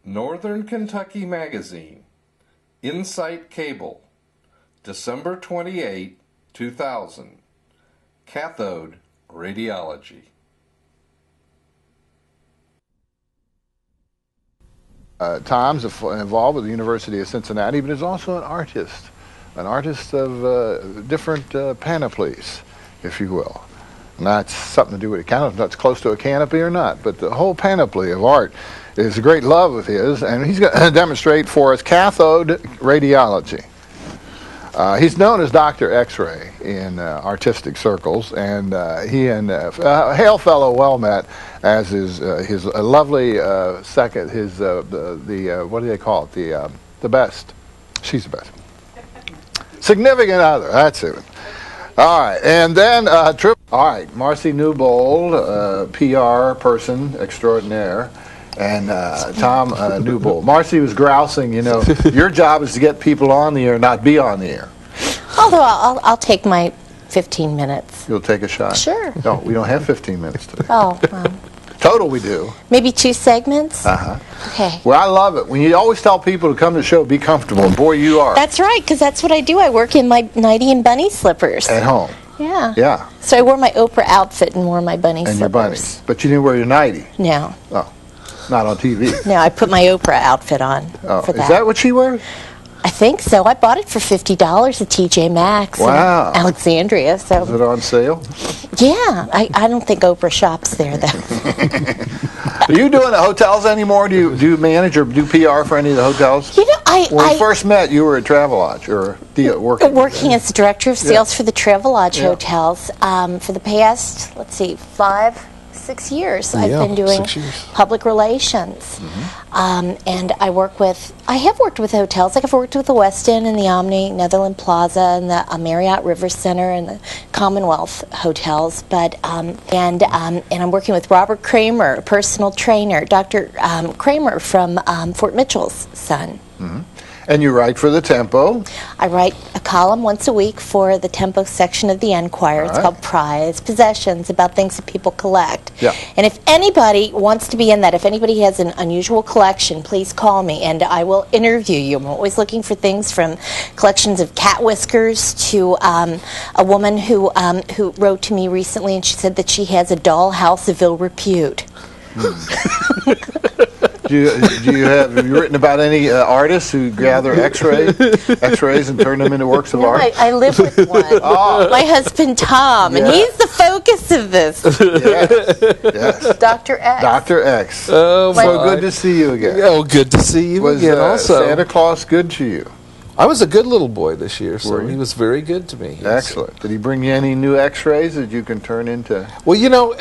Northern Kentucky Magazine, Insight Cable, December 28, 2000. Cathode Radiology. Tom's involved with the University of Cincinnati, but is also an artist of different panoplies, if you will. And that's something to do with it. Kind of that's close to a canopy or not, but the whole panoply of art is a great love of his, and he's going to demonstrate for us cathode radiology. He's known as Dr. X-ray in artistic circles, and he and a hail fellow well met, as is his lovely second, his the what do they call it? The best. She's the best. Significant other. That's it. All right, and then all right, Marsie Newbold, PR person extraordinaire. And Tom Newbold. Marcie was grousing, you know, your job is to get people on the air, not be on the air. Although I'll take my 15 minutes. You'll take a shot? Sure. No, we don't have 15 minutes today. Oh, well. Total we do. Maybe 2 segments? Uh-huh. Okay. Well, I love it. When you always tell people to come to the show, be comfortable, and boy, you are. That's right, because that's what I do. I work in my nightie and bunny slippers. At home. Yeah. Yeah. So I wore my Oprah outfit and wore my bunny and slippers. Your bunnies. But you didn't wear your nightie. No. Oh. Not on TV. No, I put my Oprah outfit on for that. Is that what she wears? I think so. I bought it for $50 at TJ Maxx in Alexandria. So. Is it on sale? Yeah. I don't think Oprah shops there, though. Are you doing the hotels anymore? Do you manage or do PR for any of the hotels? You know, when we first met, you were at Travelodge, or working as the director of sales for the Travelodge hotels for the past, let's see, 5-6 years. I've been doing public relations. And I have worked with hotels. Like I've worked with the West End and the Omni, Netherland Plaza, and the Marriott River Center and the Commonwealth hotels. But and I'm working with Robert Kramer, a personal trainer, Dr. Kramer from Fort Mitchell's son. And you write for the Tempo? I write a column once a week for the Tempo section of the Enquirer. It's called Prized Possessions, about things that people collect. Yeah. And if anybody wants to be in that, if anybody has an unusual collection, please call me and I will interview you. I'm always looking for things from collections of cat whiskers to a woman who wrote to me recently and she said that she has a dollhouse of ill repute. Have you written about any artists who gather X-rays and turn them into works of art? I live with one. My husband Tom, and he's the focus of this. Yes. Dr. X. Dr. X. Oh, so good to see you again. Oh, good to see you again. Also, Santa Claus good to you? I was a good little boy this year, so he was very good to me. Excellent. Did he bring you any new X-rays that you can turn into? Well, you know,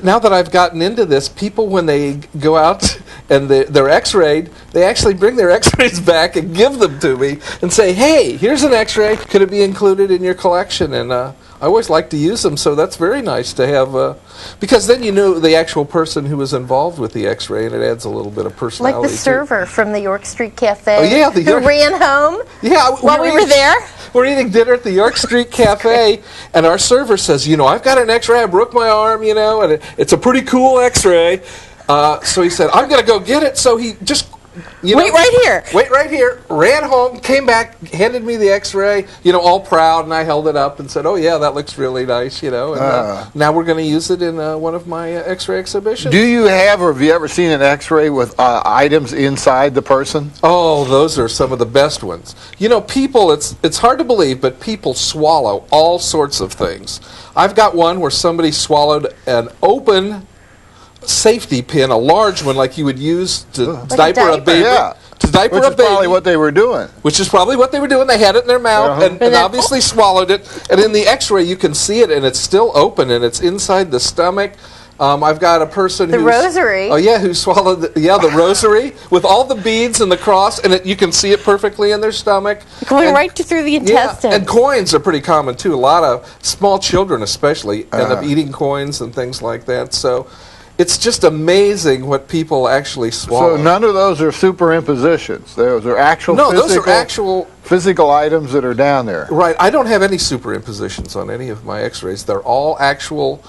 now that I've gotten into this, people, when they go out and they're X-rayed, they actually bring their X-rays back and give them to me and say, hey, here's an X-ray. Could it be included in your collection? And I always like to use them, so that's very nice to have, because then you know the actual person who was involved with the X-ray, and it adds a little bit of personality. Like the server from the York Street Cafe. Oh, yeah. Who ran home while we were there. We're eating dinner at the York Street Cafe, and our server says, you know, I've got an X-ray, I broke my arm, you know, and it's a pretty cool X-ray. So he said, I'm going to go get it. So he just... Wait right here. Ran home, came back, handed me the X-ray, you know, all proud, and I held it up and said, oh, yeah, that looks really nice, you know. And now we're going to use it in one of my X-ray exhibitions. Do you have, or have you ever seen an X-ray with items inside the person? Oh, those are some of the best ones. You know, people, it's hard to believe, but people swallow all sorts of things. I've got one where somebody swallowed an open safety pin, a large one like you would use to diaper a baby. Yeah. To diaper Which a is baby. probably what they were doing. Which is probably what they were doing. They had it in their mouth and obviously swallowed it. And in the X-ray you can see it, and it's still open, and it's inside the stomach. I've got a person who's... The rosary. Oh, yeah, who swallowed the rosary with all the beads and the cross, and you can see it perfectly in their stomach. Going right through the intestines. Yeah, and coins are pretty common, too. A lot of small children especially end up eating coins and things like that. So it's just amazing what people actually swallow. So none of those are superimpositions. Those are actual those are actual physical items that are down there. Right. I don't have any superimpositions on any of my X-rays. They're all actual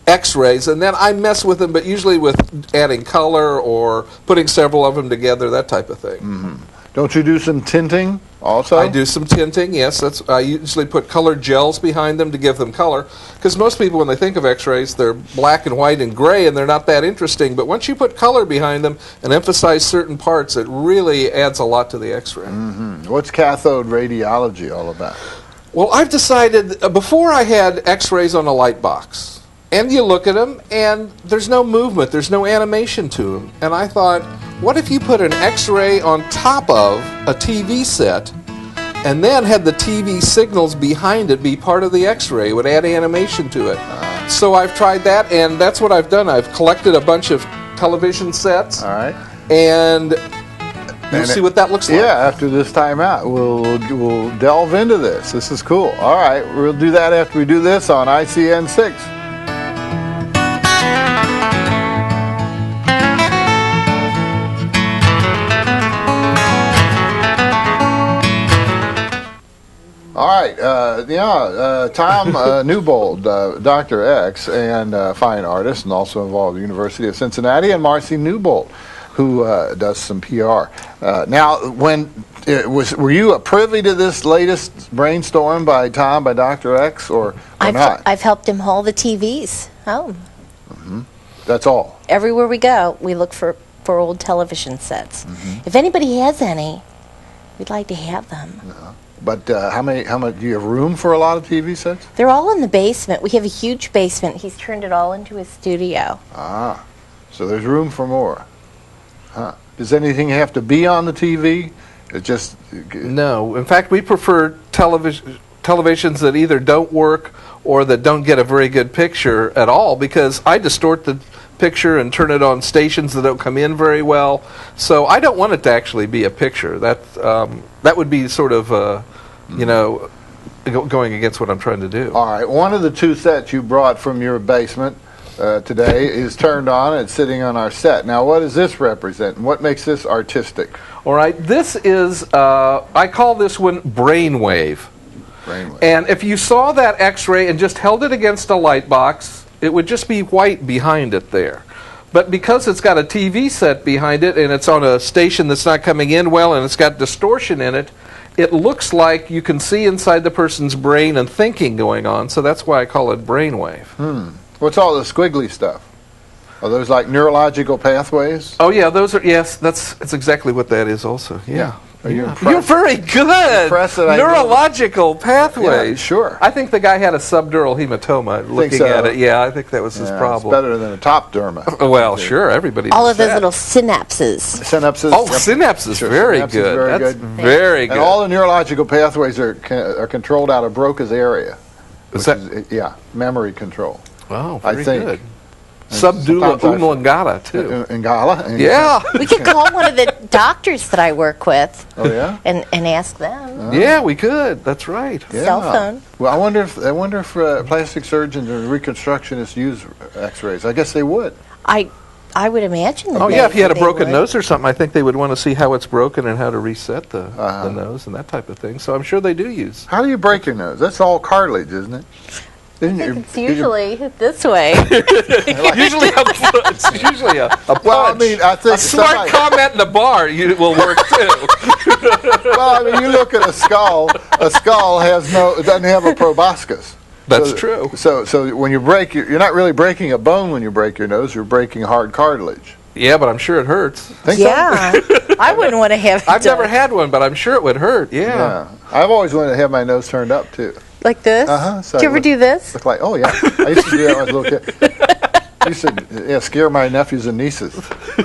X-rays, and then I mess with them, but usually with adding color or putting several of them together, that type of thing. Mm-hmm. Don't you do some tinting also? I do some tinting, yes. I usually put colored gels behind them to give them color, because most people, when they think of X-rays, they're black and white and gray, and they're not that interesting. But once you put color behind them and emphasize certain parts, it really adds a lot to the X-ray. Mm-hmm. What's cathode radiology all about? Well, I've decided, before I had X-rays on a light box. And you look at them, and there's no movement, there's no animation to them. And I thought, what if you put an X-ray on top of a TV set, and then had the TV signals behind it be part of the X-ray? It would add animation to it. So I've tried that, and that's what I've done. I've collected a bunch of television sets. All right. And you'll see what that looks like. Yeah, after this time out, we'll delve into this. This is cool. All right, we'll do that after we do this on ICN 6. All right, Tom Newbold, Dr. X, and fine artist, and also involved with the University of Cincinnati, and Marsie Newbold, who does some PR. Now, were you privy to this latest brainstorm by Tom, by Dr. X, or not? I've helped him haul the TVs home. Mm-hmm. That's all. Everywhere we go, we look for old television sets. Mm-hmm. If anybody has any, we'd like to have them. But how much do you have room for a lot of TV sets? They're all in the basement. We have a huge basement. He's turned it all into his studio. Ah, so there's room for more. Huh. Does anything have to be on the TV? It just no. In fact, we prefer televisions that either don't work or that don't get a very good picture at all, because I distort the picture and turn it on stations that don't come in very well. So I don't want it to actually be a picture. That would be sort of going against what I'm trying to do. All right. One of the two sets you brought from your basement today is turned on. It's sitting on our set. Now, what does this represent? And what makes this artistic? All right. This is, I call this one Brainwave. Brainwave. And if you saw that X-ray and just held it against a light box, it would just be white behind it there. But because it's got a TV set behind it, and it's on a station that's not coming in well, and it's got distortion in it, it looks like you can see inside the person's brain and thinking going on. So that's why I call it brainwave. What's all the squiggly stuff? Are those like neurological pathways? Oh yeah, those are. Yes, that's exactly what that is. Also, yeah. Are you impressed? You're very good. Neurological pathways. Yeah, sure. I think the guy had a subdural hematoma. Looking at it, yeah, I think that was his problem. It's better than a top derma. Well, sure, everybody. All of those little synapses. Synapses. Oh, synapses, sure. Very synapses good. Very That's good. very good. And all the neurological pathways are controlled out of Broca's area. Is that? Yeah, memory control. Wow, very I think. Good. Subdula umbilingata, too. Ingala? Yeah. We could call one of the doctors that I work with. Oh, yeah? And ask them. Yeah, we could. That's right. Yeah. Cell phone. Well, I wonder if plastic surgeons and reconstructionists use X-rays. I guess they would. I would imagine that. Oh, yeah, if you had a broken would. nose or something, I think they would want to see how it's broken and how to reset the nose and that type of thing. So I'm sure they do use. How do you break your nose? That's all cartilage, isn't it? It's usually this way. It's usually a punch. Well, I mean, I think a smart comment in the bar will work too. Well, I mean, you look at a skull. A skull doesn't have a proboscis. That's true. So when you break, you're not really breaking a bone when you break your nose. You're breaking hard cartilage. Yeah, but I'm sure it hurts. Think yeah, so? I wouldn't want to have it I've done. never had one, but I'm sure it would hurt. Yeah. I've always wanted to have my nose turned up too. Like this? So Did you ever do this? Look like, oh yeah, I used to do that when I was a little kid. I used to scare my nephews and nieces,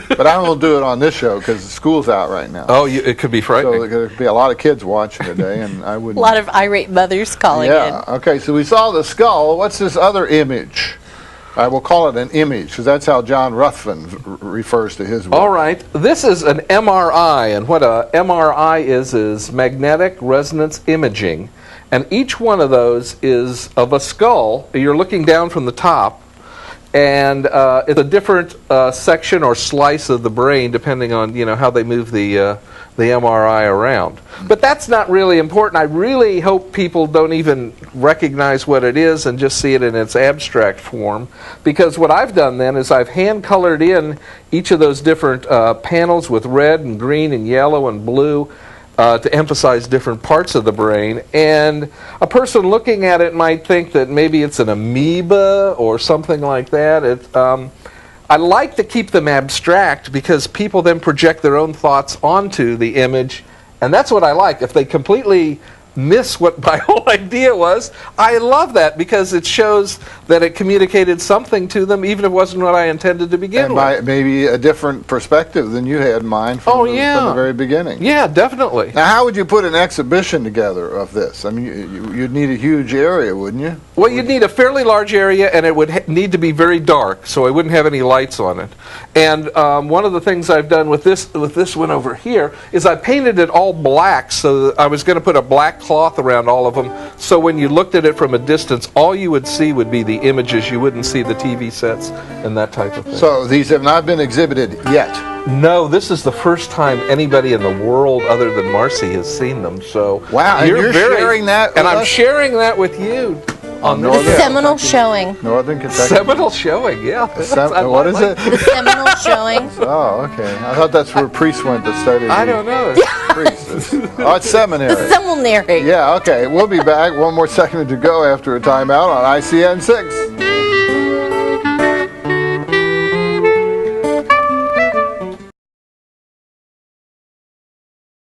but I won't do it on this show because school's out right now. Oh, it could be frightening. So there could be a lot of kids watching today, and I wouldn't. A lot of irate mothers calling in. Okay. So we saw the skull. What's this other image? I will call it an image because that's how John Ruthven refers to his work. All right. This is an MRI, and what a MRI is magnetic resonance imaging. And each one of those is of a skull. You're looking down from the top, and it's a different section or slice of the brain, depending on how they move the the MRI around. But that's not really important. I really hope people don't even recognize what it is and just see it in its abstract form, because what I've done then is I've hand-colored in each of those different panels with red and green and yellow and blue to emphasize different parts of the brain. And a person looking at it might think that maybe it's an amoeba or something like that. I like to keep them abstract because people then project their own thoughts onto the image, and that's what I like. If they completely miss what my whole idea was, I love that because it shows that it communicated something to them, even if it wasn't what I intended to begin with. Maybe a different perspective than you had in mind from the very beginning. Yeah, definitely. Now, how would you put an exhibition together of this? I mean, you'd need a huge area, wouldn't you? Well, you'd need a fairly large area, and it would need to be very dark, so I wouldn't have any lights on it. And one of the things I've done with this one over here is I painted it all black, so that I was going to put a black cloth around all of them, so when you looked at it from a distance, all you would see would be the images. You wouldn't see the TV sets and that type of thing. So these have not been exhibited yet? No, this is the first time anybody in the world other than Marcie has seen them. So wow, and you're sharing that with and I'm us? sharing that with you. On the Seminole Showing. Northern Kentucky. Seminole Showing, yeah. What is it? The Seminole Showing. Oh, okay. I thought that's where priests went to study. I don't know. Priests. Oh, it's seminary. The seminary. Yeah, okay. We'll be back. One more segment to go after a timeout on ICN 6.